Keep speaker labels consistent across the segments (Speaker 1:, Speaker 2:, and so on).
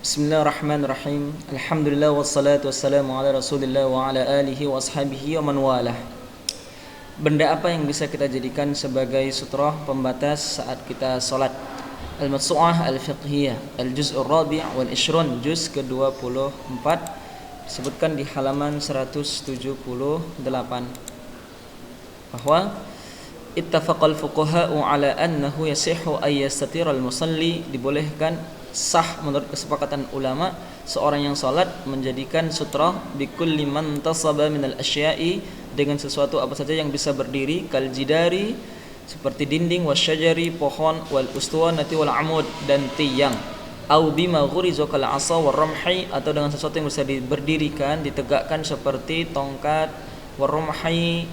Speaker 1: Bismillahirrahmanirrahim. Alhamdulillah wassalatu wassalamu ala Rasulillah wa ala alihi wa ashabihi wa man walah. Benda apa yang bisa kita jadikan sebagai sutrah pembatas saat kita salat? Al-Matsu'ah al-Fiqhiyah, al-Juz'ur Rabi' wal Ishrun, juz ke-24, disebutkan di halaman 178 bahwa ittafaqal fuqaha'u ala annahu yasihhu ay yastatira al-musalli, dibolehkan, sah menurut kesepakatan ulama, seorang yang salat menjadikan sutrah bikulli man tasaba minal asya'i, dengan sesuatu apa saja yang bisa berdiri, kal jidari, seperti dinding, wasyajari, pohon, wal ustuwanati wal amud, dan tiang, au bima ghuriza kal asa war ramhi, atau dengan sesuatu yang bisa berdirikan, ditegakkan, seperti tongkat, war ramhi,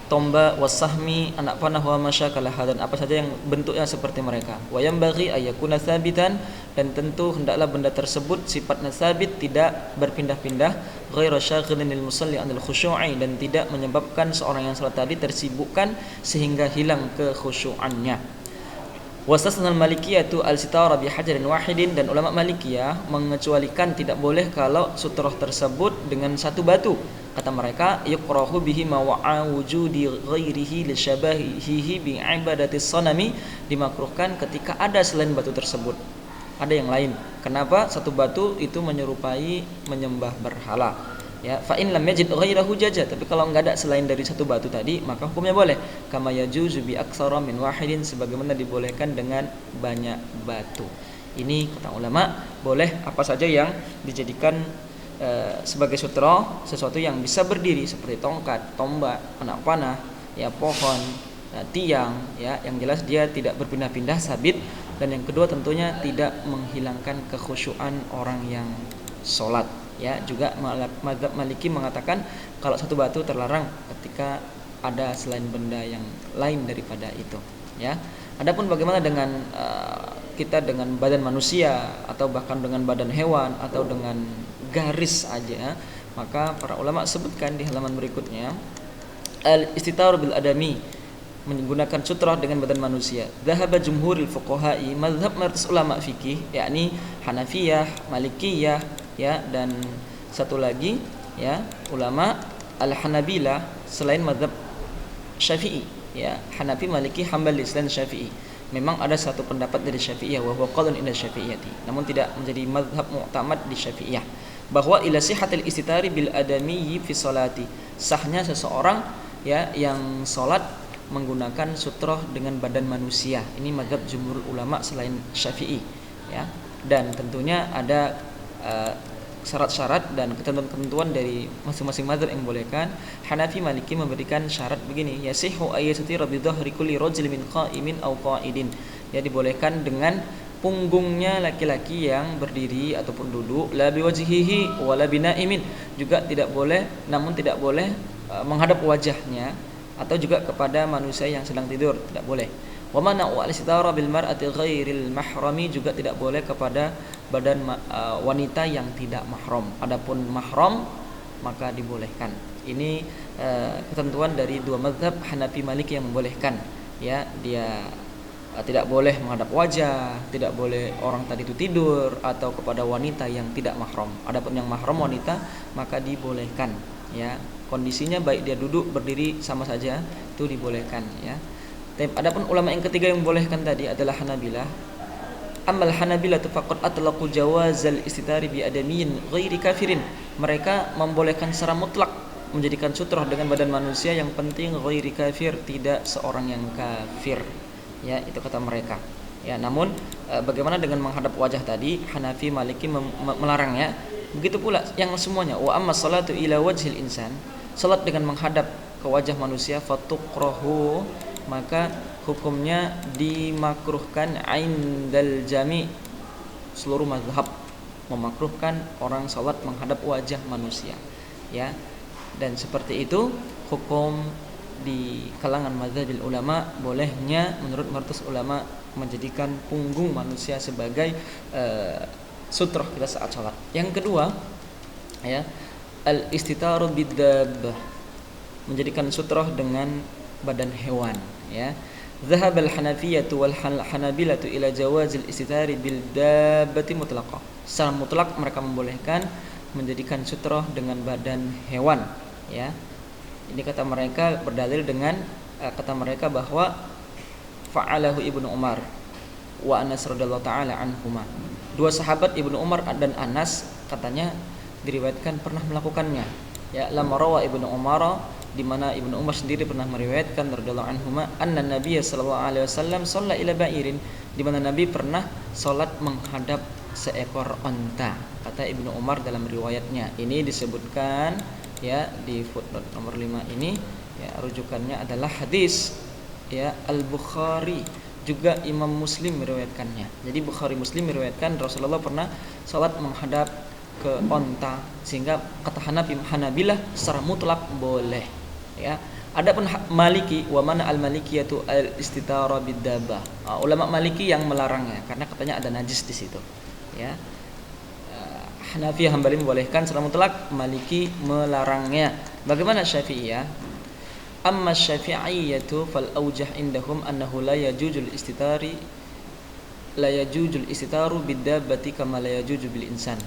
Speaker 1: tombak, wasahmi, anak panah, wa masyakalah, dan apa saja yang bentuknya seperti mereka. Wa yambaghi ayyakuna tsabitan, dan tentu hendaklah benda tersebut sifatnya sabit, tidak berpindah-pindah, ghairu syaghilin lil musalli anil khusyu'i, dan tidak menyebabkan seorang yang salat tadi tersibukkan sehingga hilang kekhusyuannya. Wastasnal malikiyatu al-sitara bihajarin wahidin, dan ulama Malikiyah mengecualikan tidak boleh kalau sutrah tersebut dengan satu batu. Kata mereka, yukrahu bihi ma wa'a wujudi ghairihi li syabahihi bi ibadatis sanami, dimakruhkan ketika ada selain batu tersebut, ada yang lain. Kenapa? Satu batu itu menyerupai menyembah berhala. Ya, fa in lam yajid ghairahu jaja, tapi kalau enggak ada selain dari satu batu tadi, maka hukumnya boleh. Kama yajuzu bi aktsara min wahidin, sebagaimana dibolehkan dengan banyak batu. Ini kata ulama, boleh apa saja yang dijadikan sebagai sutra, sesuatu yang bisa berdiri seperti tongkat, tombak, anak panah, ya, pohon, tiang, ya, yang jelas dia tidak berpindah-pindah, sabit. Dan yang kedua tentunya tidak menghilangkan kekhusyuan orang yang sholat. Ya, juga mazhab Maliki mengatakan kalau satu batu terlarang ketika ada selain benda yang lain daripada itu. Ya, adapun bagaimana dengan kita dengan badan manusia atau bahkan dengan badan hewan atau dengan garis aja, maka para ulama sebutkan di halaman berikutnya, al-istitar bil adami, menggunakan sutrah dengan badan manusia. Dhahaba jumhuril fuqaha'i, mazhab mayoritas ulama fikih, yakni Hanafiyah, Malikiyah, ya, dan satu lagi, ya, ulama al-Hanabilah selain mazhab Syafi'i, ya, Hanafi, Maliki, Hambali selain Syafi'i. Memang ada satu pendapat dari Syafi'iyah, wa huwa qaulun inda Syafi'iyyati, namun tidak menjadi mazhab mu'tamad di Syafi'iyah, bahwa ila sihatil istitari bil adamiyyi fi sholati, sahnya seseorang, ya, yang salat menggunakan sutrah dengan badan manusia. Ini mazhab jumhur ulama selain Syafi'i, ya. Dan tentunya ada syarat-syarat dan ketentuan-ketentuan dari masing-masing mazhab yang membolehkan. Hanafi, Maliki memberikan syarat begini, yasihu ayyatira bi dhahri kulli rajul min qa'imin aw qa'idin, ya, dibolehkan dengan punggungnya laki-laki yang berdiri ataupun duduk, la biwajhihi wala binaimin, juga tidak boleh, namun tidak boleh menghadap wajahnya atau juga kepada manusia yang sedang tidur, tidak boleh. Wa mana'u al-sitara bil mar'ati ghairil mahrami, juga tidak boleh kepada badan wanita yang tidak mahram. Adapun mahram maka dibolehkan. Ini ketentuan dari dua mazhab, Hanafi, Maliki, yang membolehkan, ya, dia tidak boleh menghadap wajah, tidak boleh orang tadi itu tidur, atau kepada wanita yang tidak mahram. Adapun yang mahram wanita maka dibolehkan, ya. Kondisinya baik dia duduk, berdiri, sama saja itu dibolehkan, ya. Adapun ulama yang ketiga yang membolehkan tadi adalah Hanabilah. Amal Hanabilah faqad atlaqu jawazal istitari bi adamiyyin ghairi kafirin. Mereka membolehkan secara mutlak menjadikan sutrah dengan badan manusia, yang penting ghairi kafir, tidak seorang yang kafir, ya, itu kata mereka. Ya, namun bagaimana dengan menghadap wajah tadi? Hanafi, Maliki melarangnya. Begitu pula yang semuanya. Wa amma salatu ila wajhil insan, salat dengan menghadap ke wajah manusia, fatuqrahu, maka hukumnya dimakruhkan indal jami', seluruh mazhab memakruhkan orang salat menghadap wajah manusia, ya. Dan seperti itu hukum di kalangan mazhabil ulama, bolehnya menurut mayoritas ulama menjadikan punggung manusia sebagai sutrah kita saat salat. Yang kedua, ya, al-istitaru bid-dabbah, menjadikan sutrah dengan badan hewan, ya. Dhahab al-Hanafiyyah wal Hanabilah ila jawazil istitari bil dabbati mutlaqah. secara mutlak mereka membolehkan menjadikan sutroh dengan badan hewan, ya. Ini kata mereka berdalil dengan kata mereka bahwa fa'alahu Ibnu Umar wa Anas radhiyallahu taala anhuma. Dua sahabat Ibnu Umar dan Anas katanya diriwayatkan pernah melakukannya. Ya, lam rawa Ibnu Umar, di mana Ibnu Umar sendiri pernah meriwayatkan radhiyallahu anhuma anna Nabiy sallallahu alaihi wasallam shalla ila ba'irin, di mana Nabi pernah salat menghadap seekor onta. Kata Ibnu Umar dalam riwayatnya. Ini disebutkan ya di footnote nomor 5 ini, ya, rujukannya adalah hadis ya Al-Bukhari, juga Imam Muslim meriwayatkannya. Jadi Bukhari Muslim meriwayatkan Rasulullah pernah salat menghadap ke onta, sehingga kata Hanabilah secara mutlak boleh, ya. Adapun Maliki, wa mana al-malikiyatu al-istitara bid-dabah. Ulama Maliki yang melarangnya karena katanya ada najis di situ, ya. Hanafi Hambali membolehkan secara mutlak, Maliki melarangnya. Bagaimana Syafi'iyah? Amma Syafi'iyyatu fal aujah indahum annahu la yajujul istitaru bid-dabbati kama la yajuju bil insan.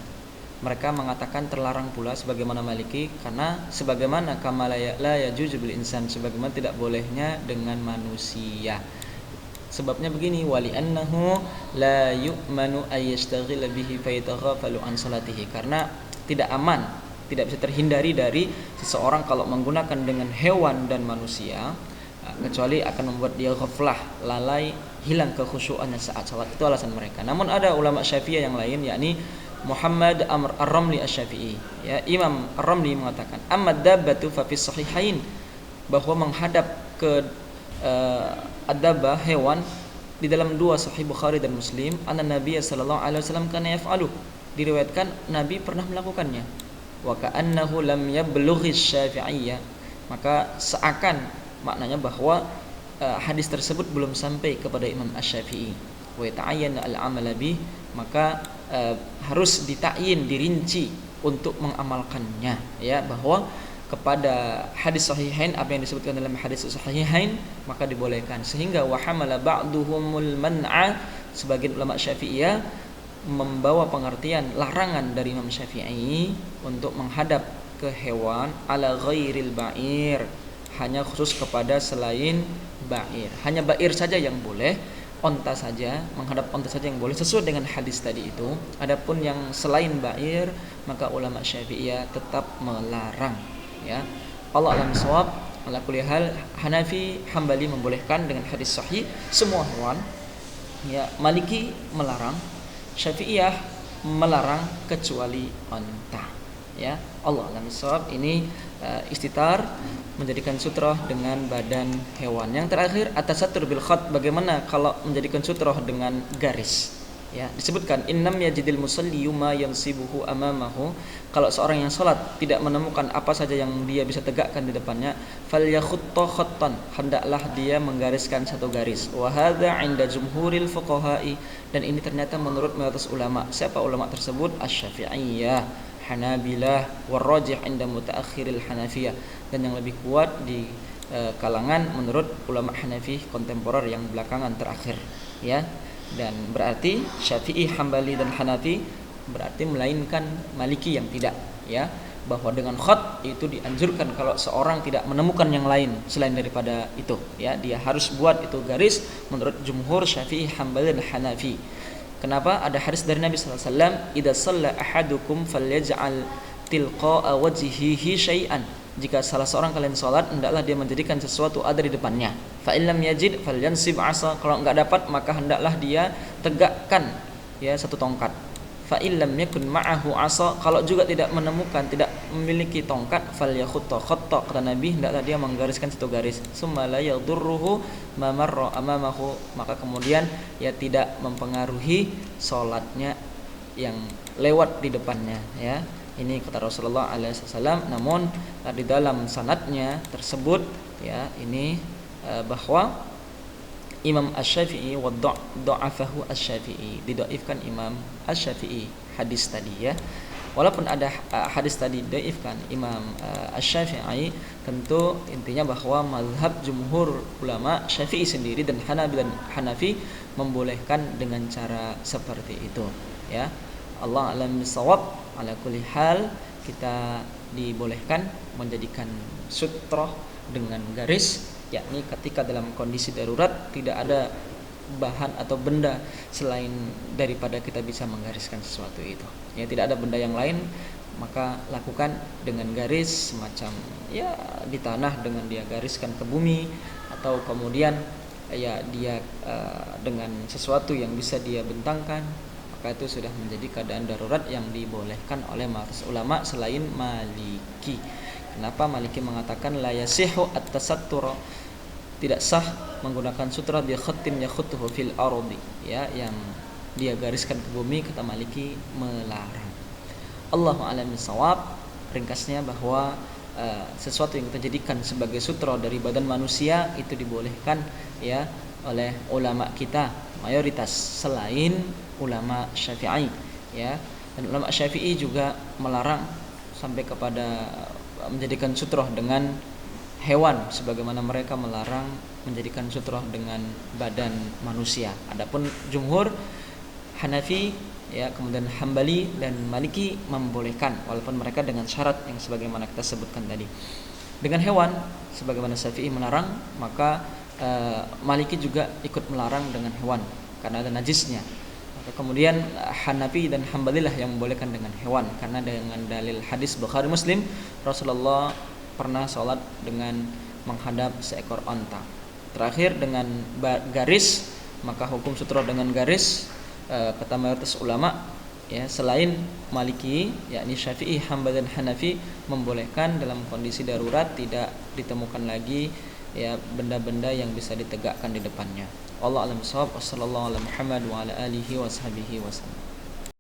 Speaker 1: Mereka mengatakan terlarang pula sebagaimana Maliki, karena sebagaimana kama la yajuju bil insan, sebagaimana tidak bolehnya dengan manusia. Sebabnya begini, wali annahu la yu'manu ay yastaghila bihi fayataghafalu an salatihi, karena tidak aman, tidak bisa terhindari dari seseorang kalau menggunakan dengan hewan dan manusia, kecuali akan membuat dia ghaflah, lalai, hilang kekhusyuannya saat salat. Itu alasan mereka. Namun ada ulama Syafi'iyah yang lain, yakni Muhammad Amr Ar-Ramli Asy-Syafi'i, ya, Imam Ar-Ramli mengatakan amma dabbatu fa fi sahihain, bahwa menghadap ke ad-dabbah, hewan, di dalam dua sahih Bukhari dan Muslim, anna Nabi sallallahu alaihi wasallam kana yaf'alu, diriwayatkan Nabi pernah melakukannya. Wa ka'annahu lam yablughi Syafi'iyyah, maka seakan maknanya bahwa hadis tersebut belum sampai kepada Imam Asy-Syafi'i. Wa ta'ayyana al-amal bih, maka harus ditakyin, dirinci untuk mengamalkannya, ya, bahwa kepada hadis sahihain, apa yang disebutkan dalam hadis sahihain maka dibolehkan. Sehingga wa hamala ba'duhumul man'a, sebagian ulama Syafi'iyah membawa pengertian larangan dari Imam Syafi'i untuk menghadap ke hewan ala ghairil ba'ir, hanya khusus kepada selain ba'ir. Hanya ba'ir saja yang boleh, onta saja, menghadap onta saja yang boleh sesuai dengan hadis tadi itu. Adapun yang selain ba'ir, maka ulama Syafi'iyah tetap melarang, ya. Allah alam shawab. Ala kulli hal, Hanafi Hambali membolehkan dengan hadis sahih semua hewan, ya. Maliki melarang, Syafi'iyah melarang kecuali onta, ya. Allah alam shawab. Ini istitar, menjadikan sutroh dengan badan hewan. Yang terakhir, atasatur bil khat, bagaimana kalau menjadikan sutroh dengan garis, ya. Disebutkan innam yajidil musalli ma yansibuhu amamahu, kalau seorang yang salat tidak menemukan apa saja yang dia bisa tegakkan di depannya, falyakhutta khattan, hendaklah dia menggariskan satu garis. Wa hadza 'inda jumhuril fuqaha'i, dan ini ternyata menurut mayoritas ulama. Siapa ulama tersebut? Asy-Syafi'iyah, Hanabilah, warrajih 'inda mutaakhiril Hanafiyah, dan yang lebih kuat di kalangan menurut ulama Hanafi kontemporer yang belakangan terakhir, ya. Dan berarti Syafi'i, Hambali dan Hanafi berarti melainkan Maliki yang tidak, ya, bahwa dengan khat itu dianjurkan kalau seorang tidak menemukan yang lain selain daripada itu, ya, dia harus buat itu garis menurut jumhur Syafi'i, Hambali dan Hanafi. Kenapa? Ada hadis dari Nabi sallallahu alaihi wasallam, idza shalla ahadukum falyaj'al tilqa'a wajhihi syai'an, jika salah seorang kalian salat, hendaklah dia menjadikan sesuatu ada di depannya. Fa illam yajid falyansib 'asa, kalau enggak dapat maka hendaklah dia tegakkan, ya, satu tongkat. Fa illam yakun ma'ahu 'asa, kalau juga tidak menemukan, tidak memiliki tongkat, falyakhutta khatta, kata Nabi, hendaklah dia menggariskan satu garis. Summa la yadurruhu ma marra amamahu, maka kemudian ya tidak mempengaruhi salatnya yang lewat di depannya, ya. Ini kata Rasulullah SAW. Namun di dalam sanadnya tersebut, ya, ini bahwa Imam Asy-Syafi'i wa dha'afahu Asy-Syafi'i, didoifkan Imam Asy-Syafi'i hadis tadi, ya. Walaupun ada hadis tadi doifkan Imam Asy-Syafi'i, tentu intinya bahwa mazhab jumhur ulama Syafi'i sendiri dan Hanabi dan Hanafi membolehkan dengan cara seperti itu, ya. Allah alam bisawab. Ala kulli hal kita dibolehkan menjadikan sutroh dengan garis, yakni ketika dalam kondisi darurat tidak ada bahan atau benda selain daripada kita bisa menggariskan sesuatu itu. Ya, tidak ada benda yang lain, maka lakukan dengan garis semacam ya di tanah dengan dia gariskan ke bumi, atau kemudian ya dia dengan sesuatu yang bisa dia bentangkan, maka itu sudah menjadi keadaan darurat yang dibolehkan oleh mayoritas ulama selain Maliki. Kenapa Maliki mengatakan la yasihu at-tasattur, tidak sah menggunakan sutra bi khattin yakhutuhu fil ardi, ya, yang dia gariskan ke bumi, kata Maliki melarang. Allahu a'lam bishawab. Ringkasnya bahwa sesuatu yang kita jadikan sebagai sutra dari badan manusia itu dibolehkan ya oleh ulama kita mayoritas selain ulama Syafi'i, ya. Dan ulama Syafi'i juga melarang sampai kepada menjadikan sutra dengan hewan, sebagaimana mereka melarang menjadikan sutroh dengan badan manusia. Adapun jumhur Hanafi, ya, kemudian Hambali dan Maliki membolehkan, walaupun mereka dengan syarat yang sebagaimana kita sebutkan tadi. Dengan hewan, sebagaimana Syafi'i melarang, maka Maliki juga ikut melarang dengan hewan karena ada najisnya. Kemudian Hanafi dan Hambali lah yang membolehkan dengan hewan, karena dengan dalil hadis Bukhari Muslim, Rasulullah pernah sholat dengan menghadap seekor onta. Terakhir dengan garis, maka hukum sutra dengan garis kata mayoritas ulama, ya, selain Maliki, yakni Syafi'i, Hambali dan Hanafi membolehkan dalam kondisi darurat, tidak ditemukan lagi ya benda-benda yang bisa ditegakkan di depannya. Wallahu a'lam bishawab. Wassallallahu ala Muhammad wa ala alihi washabihi wasallam.